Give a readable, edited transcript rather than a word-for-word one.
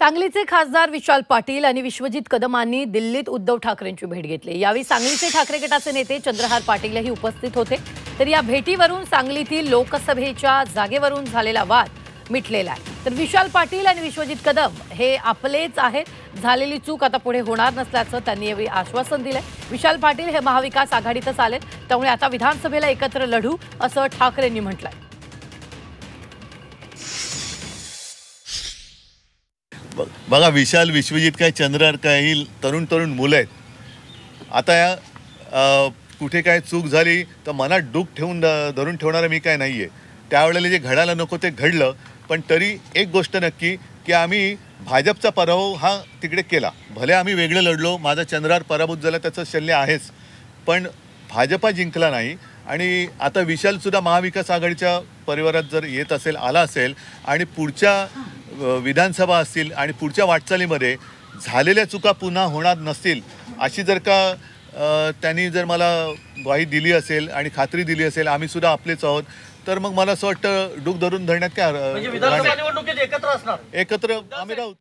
सांगलीचे खासदार विशाल पाटील आणि विश्वजित कदमांनी दिल्लीत उद्धव ठाकरेंची भेट घेतली। यावेळी सांगलीचे ठाकरे गटाचे नेते चंद्रहार पाटीलही उपस्थित होते। तर या भेटीवरून सांगलीतील लोकसभेच्या जागेवरून झालेला वाद मिटलेला आहे। तर विशाल पाटील आणि विश्वजित कदम हे आपलेच आहेत, झालेली चूक आता पुढे होणार नसल्याचं त्यांनी यावेळी आश्वासन दिलंय। विशाल पाटील हे महाविकास आघाडीतच आले, त्यामुळे आता विधानसभेला एकत्र लढू असं ठाकरेंनी म्हटलंय। बघा, विशाल विश्वजित काय चंद्रहार काय ही तरुण तरुण मुलं आहेत। आता या कुठे काय चूक झाली तर मनात डूक ठेवून धरून ठेवणारा मी काय नाही आहे। त्यावेळेला जे घडायला नको ते घडलं, पण तरी एक गोष्ट नक्की की आम्ही भाजपचा पराभव हा तिकडे केला। भले आम्ही वेगळं लढलो, माझा चंद्रहार पराभूत झाला त्याचं शल्य आहेच, पण भाजपा जिंकला नाही। आणि आता विशालसुद्धा महाविकास आघाडीच्या परिवारात जर येत असेल, आला असेल आणि पुढच्या विधानसभा असतील आणि पुढच्या वाटचालीमध्ये झालेल्या चुका पुन्हा होणार नसतील अशी जर का त्यांनी जर मला ग्वाही दिली असेल आणि खात्री दिली असेल, आम्ही सुद्धा आपलेच आहोत, तर मग मला असं वाटतं डूक धरून धरण्यात काय म्हणजे विधानसभा निवडणुकीत एकत्र असणार, एकत्र आम्ही राहू।